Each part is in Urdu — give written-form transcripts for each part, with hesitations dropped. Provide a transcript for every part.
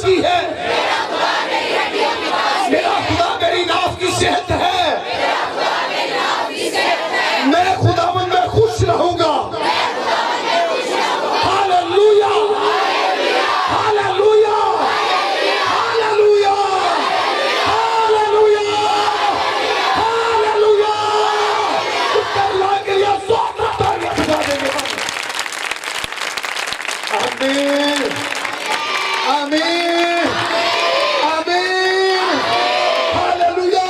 سانس کی ہے، میرا خدا میری ناف کی صحت ہے، میں خداوند میں خوش رہوں گا۔ Hallelujah, hallelujah, hallelujah, hallelujah, hallelujah. اس کا اللہ کے لیے زور تعریف بجا دیں گے۔ آمین، آمین، آمین، ہاللویا،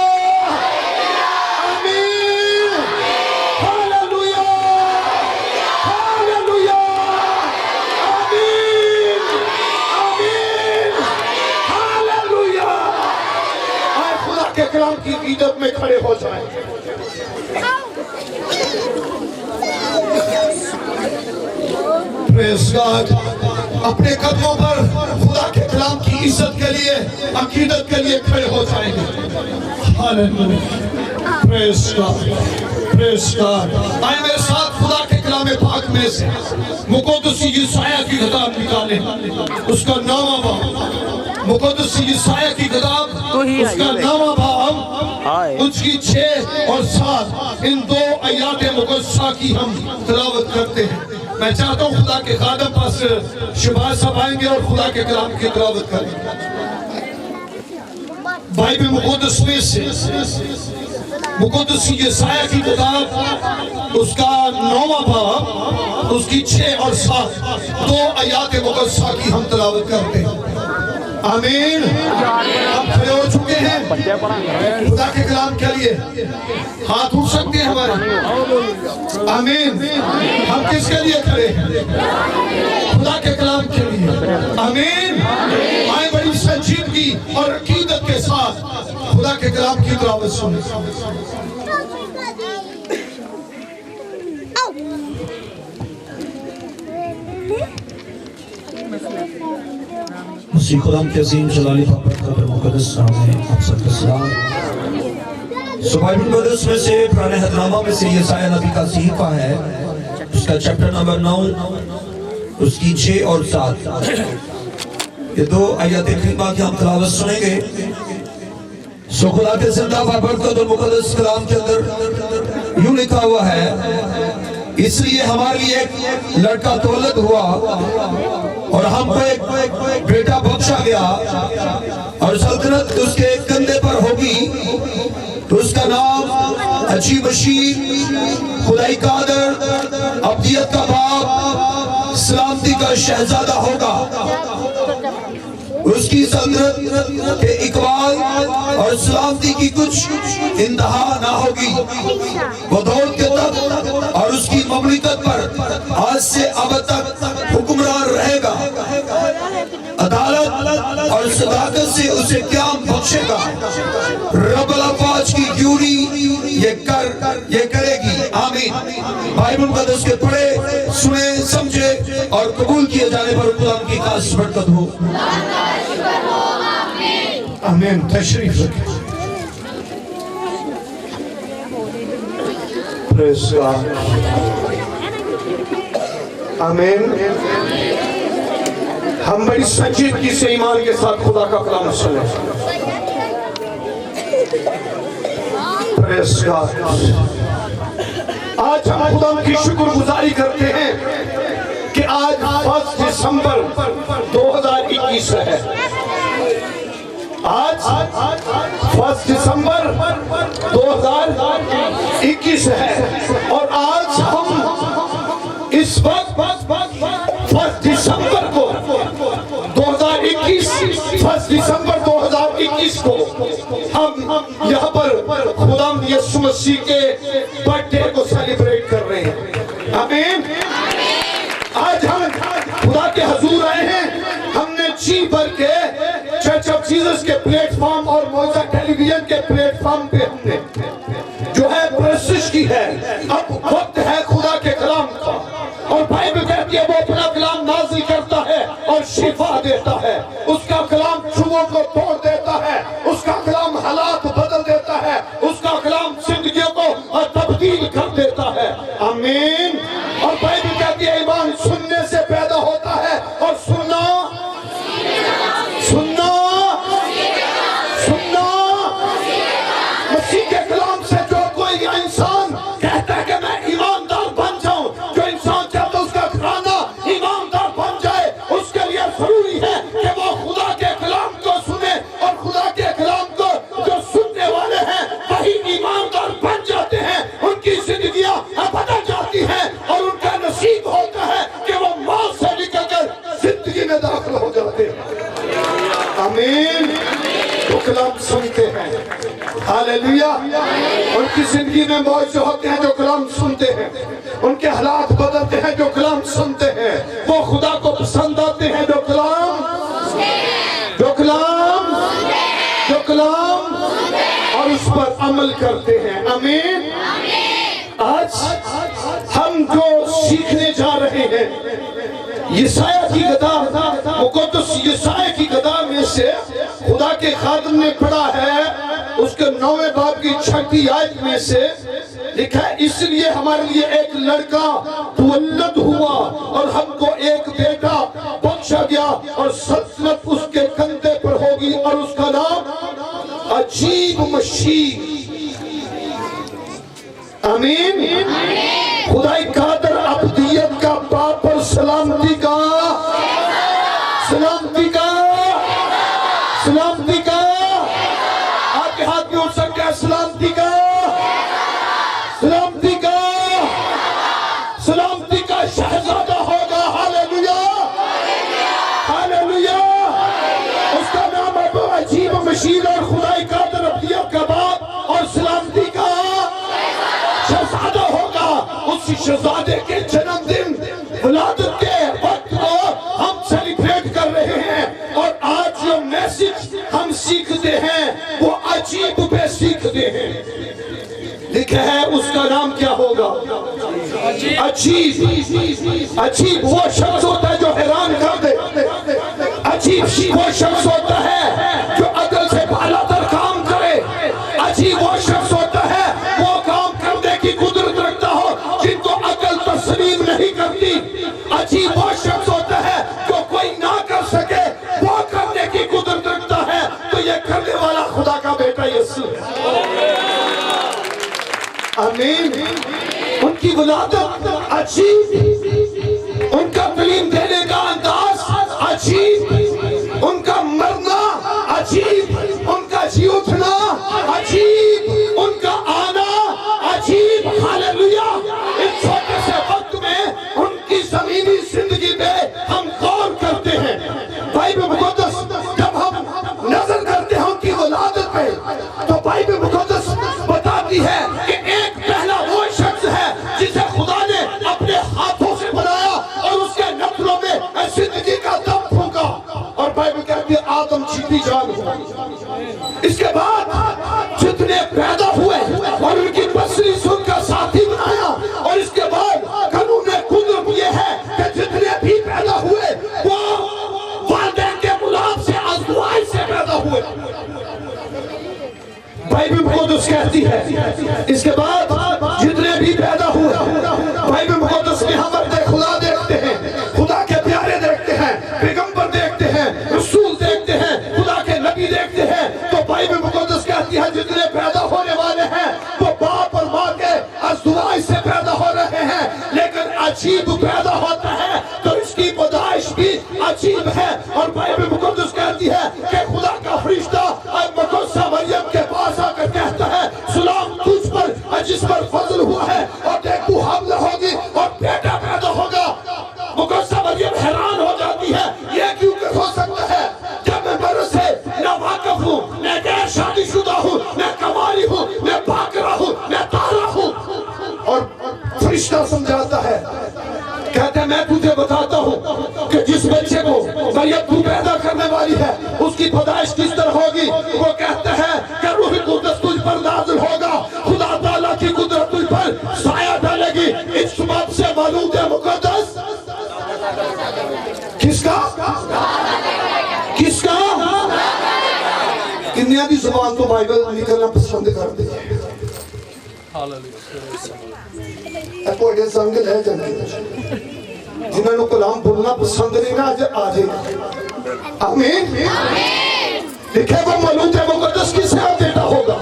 آمین، ہاللویا، ہاللویا، آمین، آمین، ہاللویا۔ آئے خدا کے کلام کی عقیدت میں کھڑے ہو جائیں۔ پریز گاڈ، اپنے قدموں پر خدا کے کلام کی عزت کے لیے، عقیدت کے لیے کھڑے ہو جائیں گے۔ ہاللویا، پریز گاڈ، پریز گاڈ۔ آئے میرے ساتھ خدا کے کلام پاک میں سے مقدس یسایہ کی کتاب نکالیں، اس کا 9واں باب، مقدس یسایہ کی کتاب، اس کا 9واں باب، اس کی 6 اور 7 ان 2 آیات مقدسہ کی ہم تلاوت کرتے ہیں۔ میں چاہتا ہوں خدا کے خادم پاس شباز صاحب آئیں گے اور خدا کے کلام کی تلاوت کریں گے۔ بائبل مقدس میں سے مقدس یسایہ کی کتاب، اس کا 9واں باب، اس کی 6 اور 7 2 آیات مقدسہ کی ہم تلاوت کرتے ہیں۔ آمین۔ ہم کھڑے ہو چکے ہیں خدا کے کلام کے لیے، ہاتھ اٹھ سکتے ہیں ہمارے۔ آمین۔ ہم کس کے لیے کھڑے ہیں؟ خدا کے کلام کے لیے۔ آمین۔ آئے بڑی سنجیدگی اور عقیدت کے ساتھ خدا کے کلام کی تلاوت سنیں۔ مسیح خدا کے عظیم جلالی پاک قدر مقدس نام میں آپ سب کا سلام۔ بائبل مقدس میں سے پرانے عہد میں سے یسایہ نبی کا صحیفہ ہے، اس کا چیپٹر نمبر 9، اس کی 6 اور 7 یہ 2 آیات کریمہ کی ہم تلاوت سنیں گے۔ خدا کے زندہ بابرکت اور مقدس کلام کے اندر یوں لکھا ہوا ہے، اس لیے ہمارے لیے ایک لڑکا تولد ہوا اور ہم کو ایک بیٹا بخشا گیا، اور سلطنت اس کے کندھے پر ہوگی، تو اس کا نام عجیب بشیر، خدائی قادر، ابدیت کا باپ، سلامتی کا شہزادہ ہوگا۔ اس کی سلطنت کے اقبال اور سلامتی کی کچھ انتہا نہ ہوگی۔ وہ دور کے تک اور اس کی مملکت پر آج سے ابد تک حکمران رہے گا۔ عدالت اور صداقت سے اسے قیام بخشے گا۔ رب الافواج کی گیوری یہ کرے گی۔ آمین۔ بائبل مقدس کے پڑھے، سنے، سمجھے اور قبول کیے جانے پر خدا کی خاص برکت ہو۔ آمین۔ تشریف رکھیں۔ پریز گاڈ۔ آمین۔ ہم بڑی سنجیدگی سے ایمان کے ساتھ خدا کا کلام سنیں۔ پریز گاڈ۔ آج ہم خدا کی شکر گزاری کرتے ہیں کہ آج 1 دسمبر 2021 ہے۔ آج 1 دسمبر 2021 ہے، اور آج ہم اس وقت 1 دسمبر کو 2021 1 دسمبر 2021 کو ہم یہاں پر خدا یسوع مسیح کے برتھ ڈے کو سیلیبریٹ کر رہے ہیں۔ آمین۔ آج ہم خدا کے حضور آئے ہیں، ہم نے جی بھر کے چرچ آف جیزس کے پلیٹ فارم اور موعظہ ٹیلی ویژن کے پلیٹ فارم پہ ہم نے جو ہے پرستش کی ہے۔ اب وقت ہے خدا کے کلام کا، اور بائبل کہتی ہے وہ اپنا کلام نازل کرتا ہے اور شفا دیتا ہے۔ اس کا کلام چھوؤں کو توڑ دیتا ہے، اس کا کلام حالات بدل دیتا ہے، اس کا کلام زندگیوں کو تبدیل کر دیتا ہے۔ آمین۔ اور بائبل کہتی ہے ایمان سننے سے پیدا ہوتا ہے، اور سننا کلام سنتے ہیں. ہاللیلویا. ان کی زندگی میں موج ہوتے ہیں جو کلام سنتے ہیں. ان کے حالات بدلتے ہیں جو کلام سنتے ہیں. وہ خدا کو پسند آتے ہیں جو کلام اور اس پر عمل کرتے ہیں. آمین. آج ہم جو سیکھنے جا رہے ہیں یسایہ کی کتاب مقدس یسایہ کی کتاب میں سے خدا کے خادم نے پڑھا ہے اس کے 9ویں باب کی 6 آیت میں سے لکھا ہے اس لیے ہمارے لیے ایک لڑکا تولد ہوا اور ہم کو ایک بیٹا بخشا گیا اور سلطنت اس کے کندھے پر ہوگی اور اس کا نام عجیب مشیر. آمین. خدائی قادر ابدیت کا باپ پر سلامتی کا آپ کے ہاتھ میں اٹھ سکتا ہے. سلامتی کا شہزادہ ہوگا. ہاللیلویا. اس کا نام ابو عجیب مشیر اور خدائی قادر ابدیت کا باپ اور سلامتی کا شہزادہ ہوگا. اس شہزادے کے جنم دن ولادت کے وقت کو ہم سیلیبریٹ کر رہے ہیں اور آج جو میسج ہم سیکھتے ہیں وہ عجیب پہ سیکھتے ہیں. لکھا ہے اس کا نام کیا ہوگا؟ عجیب وہ شخص ہوتا ہے جو حیران کر دے. عجیب وہ شخص ہوتا ہے جو عدل سے بالا تر کام کرے. عجیب وہ شخص ہوتا ہے وہ کام کرنے کی قدرت رکھتا ہو جن کو عقل تسلیم نہیں کرتی. عجیب وہ شخص ہوتا ہے جو کوئی نہ کر سکے وہ کرنے کی قدرت رکھتا ہے. تو یہ کرنے والا خدا کا بیٹا یسوع ہے. آمین. ان کی ولادت عجیب, ان کا تعلیم دینے کا انداز عجیب, ان کا مرنا عجیب, ان کا جی اٹھنا عجیب, ان کا آنا عجیب. ہاللیلویا. اس چھوٹے سے وقت میں ان کی زمینی زندگی پہ ہم غور کرتے ہیں. بائبل مقدس جب ہم نظر کرتے ہیں ان کی ولادت پہ تو بائبل مقدس بتاتی ہے کہ ایک پہلا وہ شخص ہے جسے خدا نے اپنے ہاتھوں سے بنایا اور اس کے نفلوں میں زندگی کا دم پھونکا اور بائبل کہتی ہے آدم جیتی جان ہوا. اس کے بعد جتنے پیدا ہوئے اور ان کی بسری سن کا ساتھی بنایا اور اس کے بعد قانون قدرت یہ ہے کہ جتنے بھی پیدا ہوئے وہ والدین کے ملاب سے ازواج سے پیدا ہوئے. بائبل مقدس کہتی ہے اس کے بعد جتنے بھی پیدا ہوئے بائبل مقدس میں ہم اپنے خدا دیکھتے ہیں, خدا کے پیارے دیکھتے ہیں, پیغمبر دیکھتے ہیں, رسول دیکھتے ہیں, خدا کے نبی دیکھتے ہیں. تو بائبل مقدس کہتی ہے جتنے پیدا ہونے والے ہیں وہ باپ اور ماں کے ازواج سے پیدا ہو رہے ہیں. لیکن عجیب پیدا ہوتا ہے تو اس کی پیدائش بھی عجیب ہے. اور بائبل مقدس کہتی ہے کہ خدا کا فرشتہ مقدسہ مریم کے پاس آ کر کہتا ہے سلام تجھ پر جس پر فضل ہوا ہے اور دیکھ تو حاملہ ہوگی اور بیٹا پیدا ہوگا. مقدسہ مریم حیران ہو جاتی ہے یہ کیوں کہ ہو سکتا ہے جب میں برس سے نہ واقف ہوں, میں غیر شادی شدہ ہوں, میں کماری ہوں, میں باقرہ ہوں, میں تارا ہوں. اور فرشتہ سمجھاتا ہے کہتے ہیں میں تجھے بتاتا ہوں کہ جس بچے کو مریم تو پیدا کرنے والی ہے اس کی پیدائش کس طرح ہوگی. وہ کہتا ہے کہ روح القدس تجھ پر نازل ہوگا, خدا تعالیٰ کی قدرت تجھ پر سایہ ڈالے گی. اس بات سے معلوم ہے مقدس کس کا کنیا دی زبان تو بائبل نکلنا پسند کرتے ہیں. کوئی سنگ لے جانے جنہوں نے کلام بولنا پسند نہیں نا آج آجے گا. آمین. لکھے وہ مولود مقدس کس سے بیٹا ہوگا؟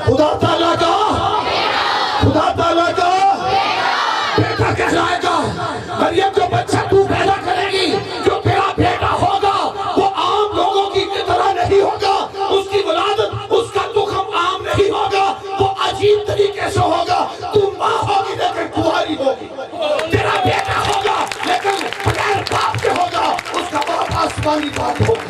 خدا تعالیٰ کا بیٹا کہلائے گا. مریم جو بچہ تو پیدا کرے گی جو تیرا بیٹا ہوگا وہ عام لوگوں کی طرح نہیں ہوگا. اس کی ولادت اس کا تخم عام نہیں ہوگا, وہ عجیب طریقے سے ہوگا. تو ماں ہوگی لیکن کماری ہوگی, تیرا بیٹا ہوگا لیکن بغیر باپ کے ہوگا, اس کا باپ آسمانی باپ ہوگا.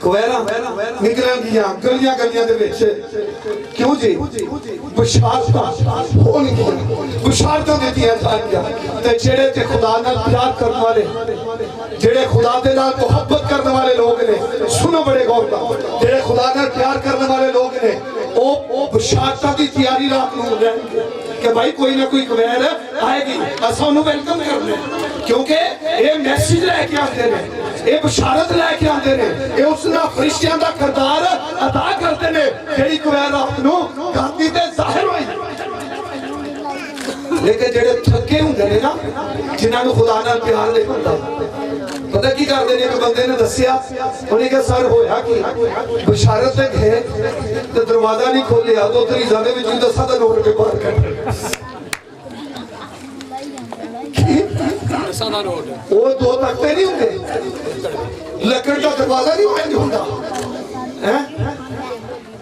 کویرا نکلن گیا گلیاں گلیاں دے وچ کیوں جی بشارتاں ہون گیا بشارتاں دیتیاں جان گیا تے جڑے تے خدا نال پیار کرنے والے جڑے خدا دے نال محبت کرنے والے لوگ نے سنو بڑے غور نال جڑے خدا نال پیار کرنے والے لوگ نے او بشارتاں دی تیاری رات نوں رہن گے کہ بھائی کوئی نہ کوئی کویر آئے گی اساں انہوں ویلکم کرنے کیونکہ یہ میسیج لے کے آتے ہیں یہ بشارت لے کے آتے ہیں یہ اس نے فرشتیاں دا کردار ادا کرتے ہیں جڑی کویر رات نوں گھاتی تے ظاہر ہوئی لیکن جڑے تھکے ہوندے نے نا جنہاں نوں خدا نال پیار نہیں ہوندا پتہ کی کردے نے کہ بندے نے دسیا انہیں کہ سر ہویا کی بشارت تے گئے تے دروازہ نہیں کھولیا تو تیری زادے وچ 10 نوٹ کے باہر کٹ وہ دو تکتے نہیں ہوندے لکڑ کا دروازہ نہیں ہوندہ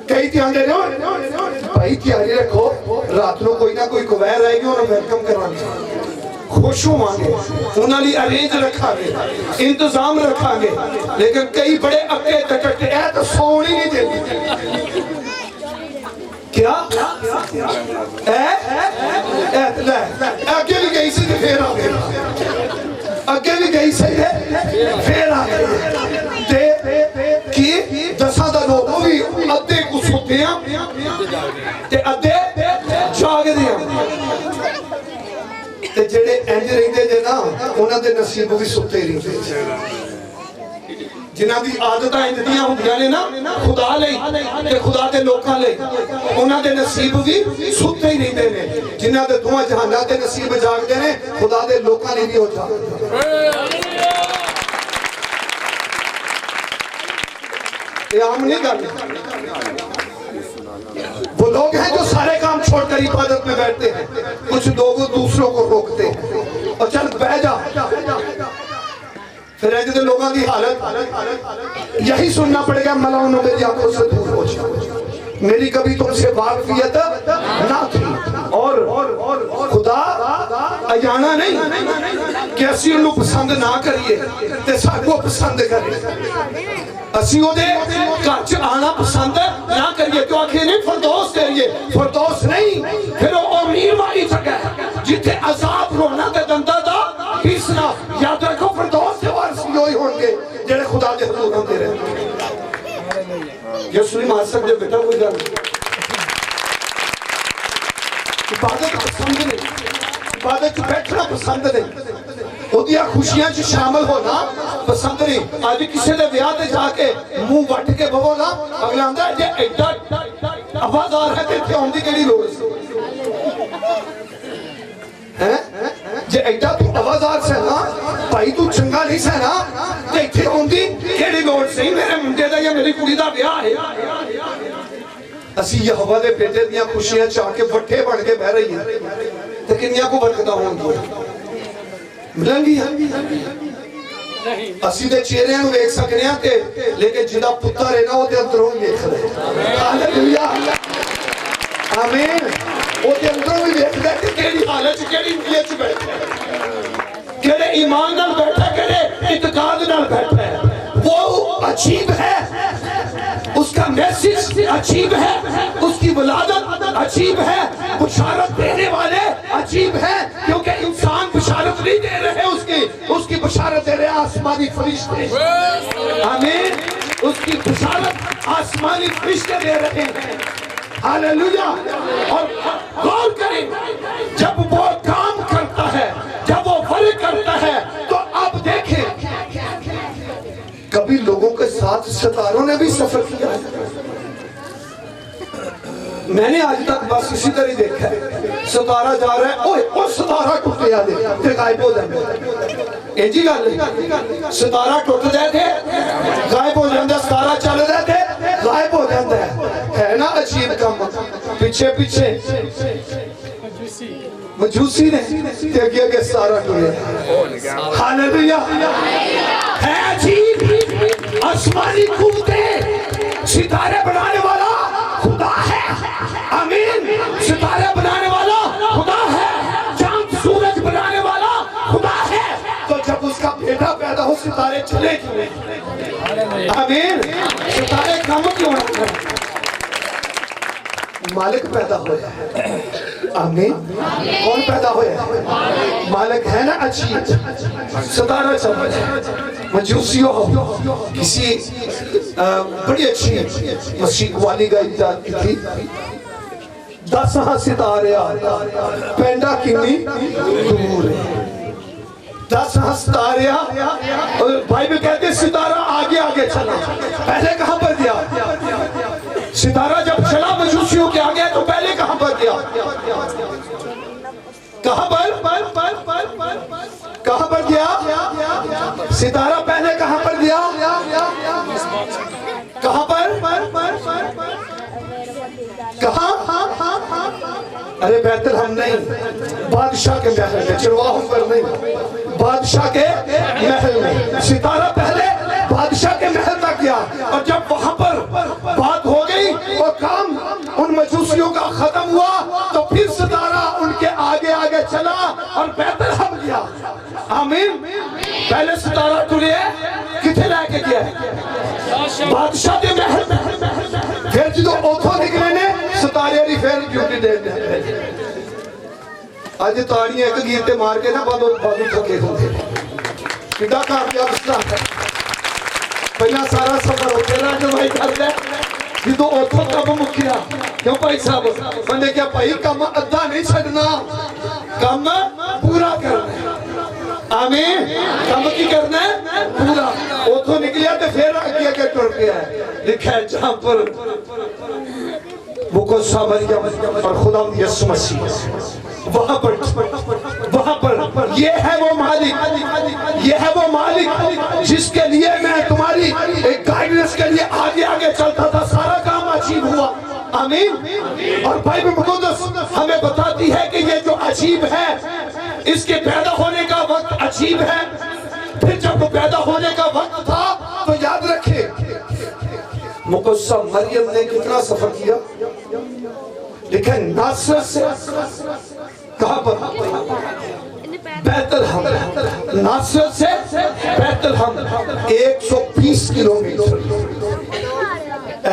کئی تیان دے رہے بھائی تیاری رکھو رات نو کوئی نہ کوئی کویر آئے گی انہوں ویلکم کرانی خوشو مانگے انہوں نے ارینج رکھا گے انتظام رکھا گے لیکن کئی بڑے اکے تکٹے اے تو سونی نہیں دے کیا اگے بھی گئی سے پھر آ گئے اگے بھی گئی سے پھر آ گئے کی 10 دا لوگ وہ بھی ادھے کو سوتے ہیں تے ادھے جاگ دیا تے جڑے انج رہندے جے نا انہاں دے نصیب بھی سوتے رہندے جنہاں دی عادتاں انجیاں ہوندیاں نے نا خدا لئی تے خدا دے لوکاں لئی انہاں دے نصیب بھی سوتے ہی رہندے نے جنہاں دے دوواں جہاناں دے نصیب جاگدے نے خدا دے لوکاں لئی بھی ہو جاندے یہ عام نہیں کرتے وہ لوگ ہیں جو سارے کام چھوڑ کر عبادت میں بیٹھتے ہیں کچھ لوگ دوسروں کو روکتے ہیں اور چل بہ جا پھر ایک دن لوگوں کی حالت یہی سننا پڑے گا ملاؤنوں میری آنکھوں سے دور ہو جائے میری کبھی تم سے واقفیت نہ تھی اور خدا ایانا نہیں کہ اسی انہوں پسند نہ کریے تے ساتھ کو پسند کرے اسی ہو دے کچھ آنا پسند نہ کریے تو آنکھیں نہیں فردوس کریے فردوس نہیں پھر وہ امیر والی جگہ ہے جتھے عذاب رونا دے دندہ دا پیسنا یاد رکھو فردوس کے وارسی ہوئی ہونگے جنہیں خدا دے حضور ہم دے رہے یسوع مار سکتے بیٹا کوئی گل عبادت پسند نہیں عبادت بیٹھنا پسند نہیں اودیاں خوشیاں چ شامل ہونا پسند نہیں آج کسی دے بیاہ تے جا کے منہ وٹ کے بہو نا اگلا آندا ہے جے ایڈا آوازدار ہے تے اتنے آندی کیڑی لوڑ سی جے ایڈا تو آوازدار سے نا بھائی تو چنگا نہیں سے نا تے اتنے آندی کیڑی لوڑ سی میرے منڈے دا یا میری کڑی دا بیاہ ہے اسی یہوہ دے بیٹے دیاں خوشیاں چاہ کے وٹھے بڑھ کے بہ رہی ہیں تے کنیاں کو برکتہ ہوں گی ملنگی اسی دے چہرے ہیں ایک سکنے آتے لیکن جدا پتر ہے نا وہ دے اندروں بھی دیکھ رہے ہاللویہ آمین وہ دے اندروں بھی دیکھ رہے کہ کیڑی حالت کیڑی نیت بیٹھے کیڑے ایمان نال بیٹھا کیڑے اعتقاد نال بیٹھا ہے وہ عجیب ہے اس کا میسیج عجیب ہے اس کی ولادت عجیب ہے بشارت دینے والے عجیب ہے کیونکہ انسان بشارت نہیں دے رہے اس کی بشارت دے رہے آسمانی فرشتے آمین اس کی بشارت آسمانی فرشتے دے رہے ہیں ہاللویہ اور غور کریں جب وہ کام کرتا ہے جب وہ فرق کرتا ہے تو آپ دیکھیں کبھی لوگوں کے ساتھ ستاروں نے بھی سفر کیا ہے میں نے آج تک بس اسی طرح دیکھا ہے ستارہ جا رہا ہے اوہ ستارہ ٹوٹے آدھے پھر غائب ہو جائے اے جی گا ستارہ ٹوٹ جائے تھے غائب ہو جائے ستارہ چل رہے تھے غائب ہو جائے ہے نا عجیب کام پیچھے پیچھے مجوسی نے دیکھیا کہ ستارہ ٹوٹے ہاللویہ ہے عجیب آسمانی قوتیں ستارے بنانے والا خدا ہے آمین ستارے بنانے والا خدا ہے چاند سورج بنانے والا خدا ہے تو جب اس کا بیٹا پیدا ہو ستارے چلے کیوں؟ آمین. ستارے کم کیوں ہیں؟ مالک پیدا ہویا ہے. آمین. کون پیدا ہویا ہے؟ مالک ہے نا. عجیب ستارہ چل مجوسیوں کسی بڑی اچھی مسیح والی کا ایجاد کی تھی. 10 ستارے پینڈا کنی دور ہے. 10 ستارے اور بھائی بھی کہتے ستارہ آگے آگے چلا. پہلے کہاں پر گیا؟ ستارہ جب چلا مجوسیوں کے آگے تو پہلے کہاں پر گیا؟ کہاں پر گیا؟ ستارہ پہلے کہاں پر گیا؟ کہاں پر؟ کہاں؟ ارے بیت الحم نہیں، بادشاہ کے محل میں. چرواہوں پر نہیں، بادشاہ کے محل میں. ستارہ پہلے بادشاہ کے محل تک گیا اور جب وہاں پر بات ہو گئی اور کام ان مجوسیوں کا ختم ہوا تو پھر ستارہ ان کے آگے آگے چلا اور بیت الحم گیا. آمین. پہلے ستارہ تلے کتنے لے کے گیا ہے؟ بادشاہ کے محل میں. پھر جدو اوتھوں نکلے نے ستارے ری پھر ڈیوٹی دے دے. آج تاڑیاں ایک گیتے مار کے نا بادو تھکے ہوتے کڈا کامیاب اسلام ہے. پہلا سارا سفر ہو گیا جو بھائی کر دے جدو اوتھوں کم مکیا. کیوں بھائی صاحب؟ میں نے کیا بھائی کم ادھا نہیں چھڑنا، کم پورا کرنا ہے. آمین. کم کی کرنا ہے؟ پورا. اوتھوں نکلیا تو پھر آگیا کے ٹر گیا ہے. لکھا ہے جہاں پر مقدسہ مریم اور خدا یسوع مسیح وہاں پر یہ ہے وہ مالک، یہ ہے وہ مالک جس کے لیے میں تمہاری ایک گائیڈنس کے لیے آگے آگے چلتا تھا. سارا کام عجیب ہوا. آمین. اور بائبل مقدس ہمیں بتاتی ہے کہ یہ جو عجیب ہے اس کے پیدا ہونے کا وقت عجیب ہے. پھر جب وہ پیدا ہونے کا وقت تھا تو یاد رکھے مقدسہ مریم نے کتنا سفر کیا. لیکن ناصرت سے کہاں پر؟ بیت الحم. ناصرت سے بیت الحم 120 کلومیٹر.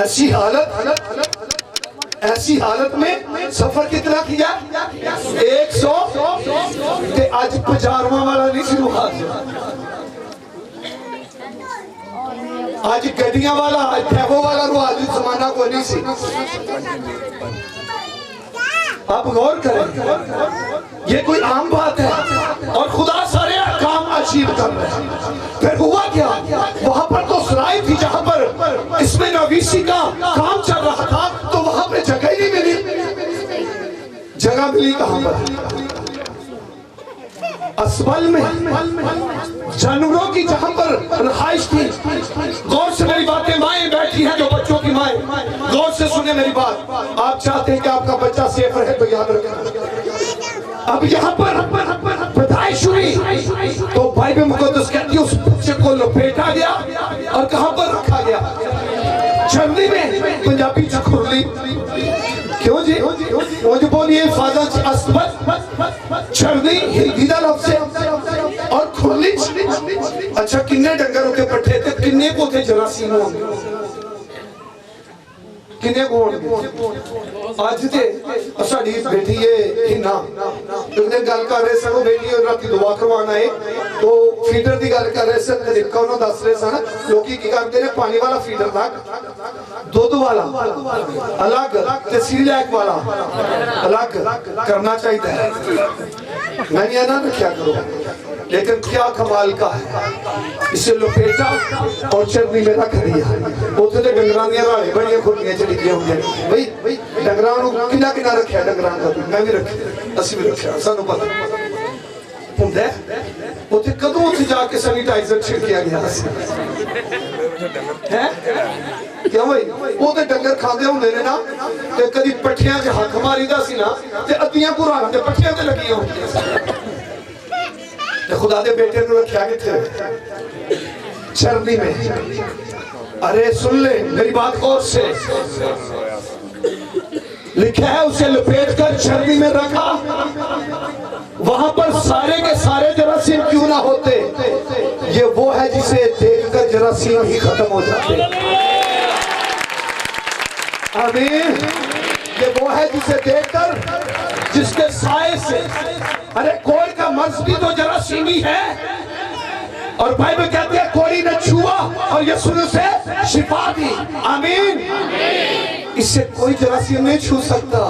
ایسی حالت میں سفر کتنا کیا؟ 100. آج 50واں والا نہیں شروع ہوا. آج گڈیاں والا آج ٹیبو والا رو آج زمانہ کو نہیں سی. آپ غور کریں یہ کوئی عام بات ہے اور خدا سارے کام عجیب کر رہے ہیں. پھر ہوا کیا؟ وہاں پر تو سرائی تھی جہاں پر اس میں نویسی کا کام چل رہا تھا تو وہاں پہ جگہ ہی نہیں ملی. جگہ ملی کہاں پر؟ اسبل میں جانوروں کی جہاں پر رہائش تھی. غور سے میری باتیں مائیں بیٹھی ہیں جو بچوں کی مائیں غور سے سنیں میری بات. آپ چاہتے ہیں کہ آپ کا بچہ سیف رہے تو یاد رکھیں. اب یہاں پر پیدائش ہوئی تو بائبل مقدس کہتی ہے اس بچے کو لپیٹا گیا اور کہاں پر رکھا گیا؟ چرنی میں. پنجابی چکھرلی. کیوں جی؟ وہ جو بولیے فاضل اسبت چرنی ہندی دا لفظ ہے اور کھرلی. اچھا کنے ڈنگر ہوتے پٹھے تھے؟ کنے کو تھے جراثیم ہوں کنے کو ہوں آج تھے ساڑی بیٹھی ہے ہنا انہیں گل کر رہے سنو بیٹی اور رات کی دعا کروانا ہے تو فیڈر دی گل کر رہے سن طریقہ انہوں دس رہے سن لوگی کی کرتے ہیں پانی والا فیڈر تھا دودھ والا الگ سیریلیک والا الگ کرنا چاہیے ہے. میں نہیں آنا کیا کرو لیکن کیا کمال کا ہے. اسے لپیٹا اور چرنی میں رکھ دیا. اوتھے تے ڈنگراں دیاں راڑے بڑیاں کھٹیاں چلی گئی ہوندیاں. بھئی ڈنگراں نوں کنا کنا رکھیا ڈنگراں دا میں بھی رکھیا اسی بھی رکھیا سانوں پتہ ہوندا ہے. اوتھے کدوں اوتھے جا کے سینیٹائزر چھڑکیا گیا سی ہے کیا بھائی وہ تے ڈنگر کھاندے ہوندے نے نا تے کدی پٹھیاں تے ہاتھ ماریدا سی نا تے ادیاں قرآن تے پٹھیاں تے لگیاں ہوندیاں سی. خدا دے بیٹے نے رکھیا کہ تھے چرنی میں. ارے سن لے میری بات غور سے. لکھا ہے اسے لپیٹ کر چرنی میں رکھا. وہاں پر سارے کے سارے جراثیم کیوں نہ ہوتے یہ وہ ہے جسے دیکھ کر جراثیم ہی ختم ہو جاتے ہیں. آمین. یہ وہ ہے جسے دیکھ کر جس کے سائے سے ارے کوئی کا مرض بھی تو جراثیمی ہے اور بائبل کہتے ہیں کوئی نے چھوا اور یسوع نے اسے شفا دی. آمین. اس سے کوئی جراثیم نہیں چھو سکتا,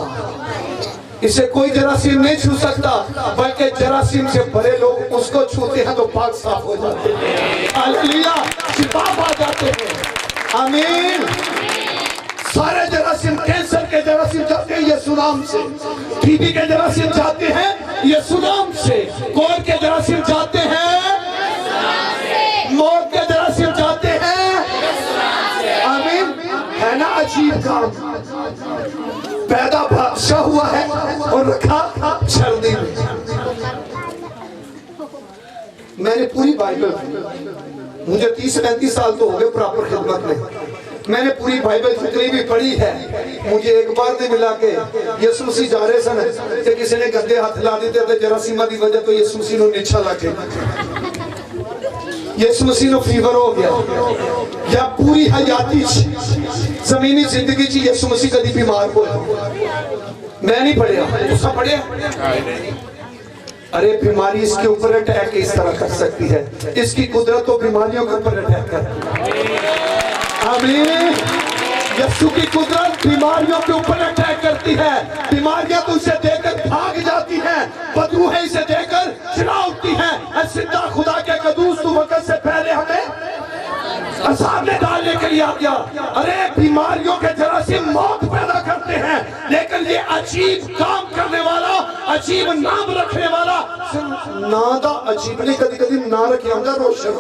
اسے کوئی جراثیم نہیں چھو سکتا, بلکہ جراثیم سے بڑے لوگ اس کو چھوتے ہیں تو پاک صاف ہو جاتے ہیں. ہاللیلویا. شفا پا جاتے ہیں. آمین. سارے جراثیم, کینسر کے جراثیم جاتے ہیں یسوع نام سے, ٹی بی کے جراثیم جاتے ہیں یسوع نام سے, کول کے جراثیم جاتے ہیں, موت کے جراثیم جاتے ہیں. آمین. ہے نا عجیب کام. پیدا بادشاہ ہوا ہے اور رکھا چھلنی میں. میں نے پوری بائبل, مجھے 30-35 سال تو ہو گئے پراپر خدمت میں نے پوری بائبل جتنی بھی پڑھی ہے, مجھے ایک بار نہیں ملا کہ یسوع مسیح جا رہے سن کہ کسی نے گندے ہاتھ لا دیتے تھے جراثیمہ دی وجہ تو یسوع مسیح نو نچھا لگے, یسوع مسیح نو فیور ہو گیا, یا پوری حیاتی زمینی زندگی چی یسوع مسیح کدی بیمار ہوا. میں نہیں پڑھیا, اس کا پڑھیا. ارے بیماری اس کے اوپر اٹیک اس طرح کر سکتی ہے, اس کی قدرت تو بیماریوں کے اوپر اٹیک کرتی. آمین. یسوع کی قدرت بیماریوں کے اوپر اٹیک کرتی ہے. بیماریاں تو اسے دیکھ کر بھاگ جاتی ہیں, بدروہیں اسے دیکھ کر چلا اٹھتی ہیں. اے زندہ خدا کے قدوس, تو وقت سے پہلے ہمیں عذاب میں ڈالنے کے لیے آ گیا. ارے بیماریوں کے جراثیم موت پیدا کرتے ہیں, لیکن یہ عجیب کام کرنے والا, عجیب نام رکھنے والا, نام دا عجیب نہیں, کدی کدی نام رکھے ہم دا روشن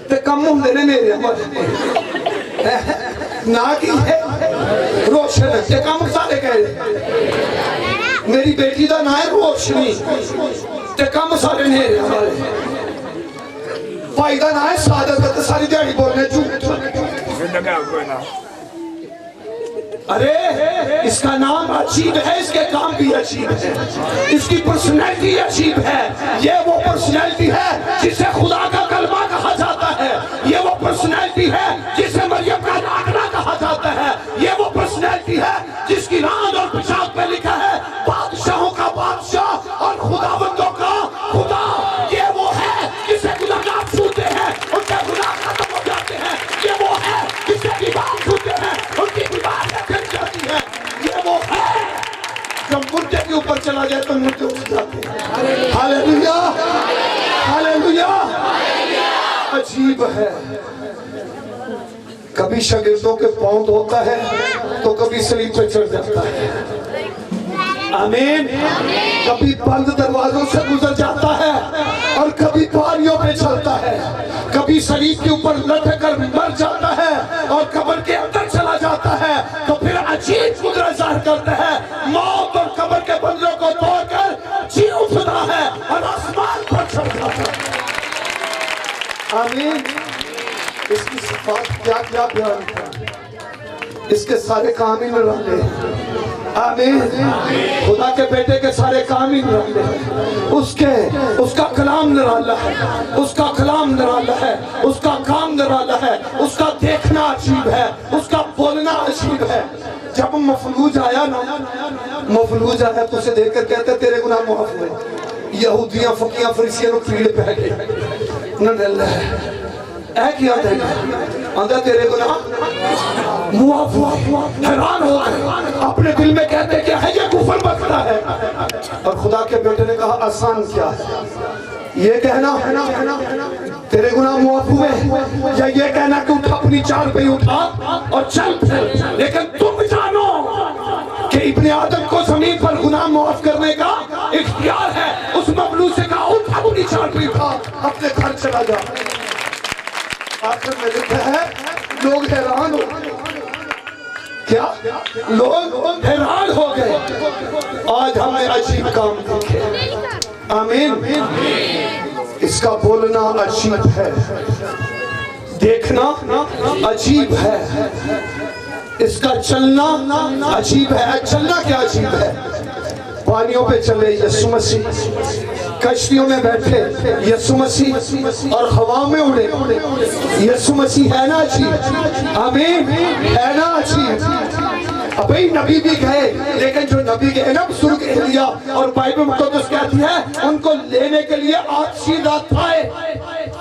تے کم ہم دینے میرے نا کی ہے روشن تے کم سارے کہہ رہے. میری بیٹی دا نا ہے روشنی تے کم سارے میرے ہمارے. بھائی دا نا ہے سعادت تے ساری دیہڑی بولنے جھوٹ. ارے اس کا نام عجیب ہے, اس کے کام بھی عجیب ہے, اس کی پرسنالٹی عجیب ہے. یہ وہ پرسنالٹی ہے جسے خدا کا کلمہ کہا جاتا ہے. یہ وہ پرسنالٹی ہے جسے مریم کا ناگنا کہا جاتا ہے. یہ وہ پرسنالٹی ہے جس کی راند اور پیشاب پہ لکھا ہے بادشاہوں کا بادشاہ اور خداوندوں کا خدا. یہ وہ ہے جسے گناہگار چھوتے ہیں ان کے گناہ ختم ہو جاتے ہیں. یہ وہ ہے جسے بیمار چھوتے ہیں ان کی بیماریاں پھر جاتی ہیں. یہ وہ ہے جب مردے کے اوپر چلا جائے تو مردے اٹھ جاتے ہیں. ہاللیلویا. ہاللیلویا. عجیب ہے. کبھی شاگردوں کے پاؤں دھوتا ہے تو کبھی سلیب پہ چڑھ جاتا ہے. آمین. کبھی بند دروازوں سے گزر جاتا ہے اور کبھی باریوں پہ چلتا ہے. کبھی سلیب کے اوپر لٹک کر مر جاتا ہے اور قبر کے اندر چلا جاتا ہے تو پھر عجیب قدرت ظاہر کرتا ہے. موت اور قبر کے بندوں کو توڑ کر جی اٹھتا ہے اور آسمان پر چڑھ جاتا ہے. آمین. اس کی صفات کیا کیا بیان کریں, اس کے سارے کام ہی نرانے ہیں. آمین. خدا کے بیٹے کے سارے کام ہی نرانے ہیں. اس کا کلام نرالا ہے, اس کا کلام نرالا ہے, اس کا کام نرالا ہے, اس کا دیکھنا عجیب ہے, اس کا بولنا عجیب ہے. جب مفلوج آیا نا, مفلوج آیا تو اسے دیکھ کر کہتے تیرے گناہ معاف ہوئے. یہودیاں فقیاں فریسیاں نو پیڑ پہ گئے, انہوں نے اللہ اے کیا دے اندر تیرے گناہ معاف ہوا. حیران ہو گئے, اپنے دل میں کہتے کیا ہے یہ کفر بکتا ہے. اور خدا کے بیٹے نے کہا آسان کیا ہے یہ کہنا تیرے گناہ معاف ہوئے یا یہ کہنا کہ اٹھا اپنی چال پہ اٹھا اور چل پھر. لیکن تم جانو کہ ابن آدم کو زمین پر گناہ معاف کرنے کا اختیار ہے. اس مفلوج سے کہا اٹھا اپنی چال پہ اٹھا اپنے گھر چلا جا. آخر میں لکھا ہے لوگ حیران ہو کیا, لوگ حیران ہو گئے. آج ہم نے عجیب کام دیکھے. آمین. اس کا بولنا عجیب ہے, دیکھنا عجیب ہے, اس کا چلنا عجیب ہے. چلنا کیا عجیب ہے, پانیوں پہ چلے یسوع مسیح, کشتیوں میں بیٹھے یسوع مسیح اور ہوا میں اڑے یسوع مسیح ہے نا اچھی آمین ہے نا اچھی ابھی نبی بھی گئے لیکن جو نبی گئے نا بزرگ ایلیا اور بائبل مقدس کہتی ہے ان کو لینے کے لیے آتشی رات آئے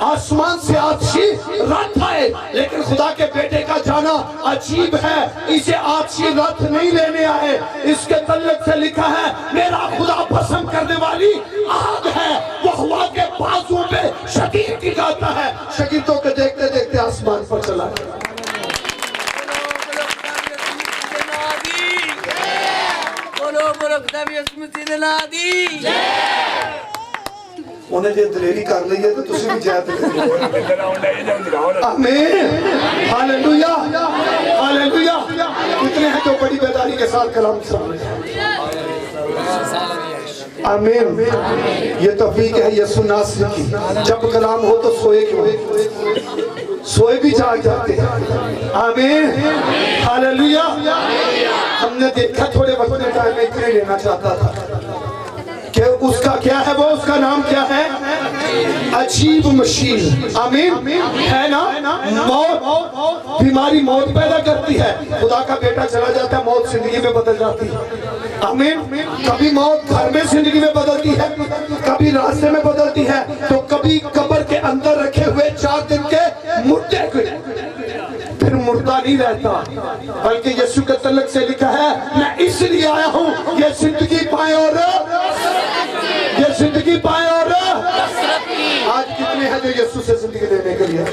آسمان سے آتشی رات آئے لیکن خدا کے بیٹے کا جانا عجیب ہے اسے آتشی رات نہیں لینے آئے اس کے تعلق سے لکھا ہے میرا خدا پسند کرنے والی آگ ہے وہ ہوا کے بازوں پہ شدید ٹکاتا ہے شگیردوں کے دیکھتے دیکھتے آسمان پر چلا گیا انہیں جو دلیری کر لی ہے تو تسی بھی جائے دلیری آمین ہاللویا ہاللویا کتنے ہیں جو بڑی بیداری کے ساتھ کلام سمجھے آمین یہ توفیق ہے یسوع ناصری کی جب کلام ہو تو سوئے کیوں سوئے بھی جاگ جاتے ہیں آمین ہاللویا ہم نے دیکھا تھوڑے وقت میں ٹائم میں اتنے لینا چاہتا تھا کہ اس کا کیا ہے وہ اس کا نام کیا ہے عجیب مشین آمین ہے نا موت بیماری موت پیدا کرتی ہے خدا کا بیٹا چلا جاتا ہے موت زندگی میں بدل جاتی ہے آمین کبھی موت گھر میں زندگی میں بدلتی ہے کبھی راستے میں بدلتی ہے تو کبھی قبر کے اندر رکھے ہوئے 4 دن کے مردے پھر مردہ نہیں رہتا بلکہ یسوع کے تعلق سے لکھا ہے میں اس لیے آیا ہوں یہ زندگی پائے اور یہ زندگی پائے اور آج کتنے ہیں جو یسوع سے زندگی لینے کے لیے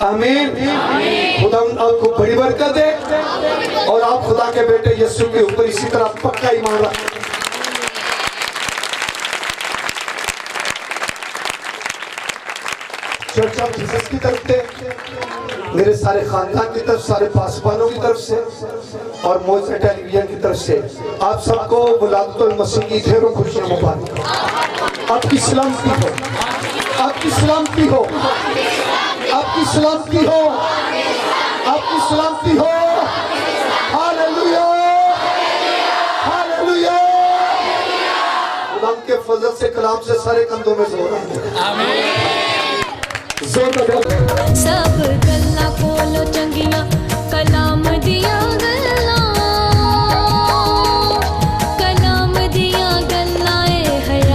آمین خدا آپ کو بڑی برکت دے اور آپ خدا کے بیٹے یسوع کے اوپر اسی طرح پکا ایمان رکھیں چرچ آف جیسس کی طرف سے میرے سارے خاندان کی طرف سارے پاسبانوں کی طرف سے اور موجزہ ٹیلی ویژن کی طرف سے آپ سب کو ولادت المسیح کی ڈھیروں خوشیاں مبارک آپ کی سلامتی ہو آپ کی سلامتی ہو آپ کی سلامتی ہو آپ کی سلامتی ہو ہاللویا ہاللویا خدا کے فضل سے کلام سے سارے کندھوں میں زور آئے آمین زور لگا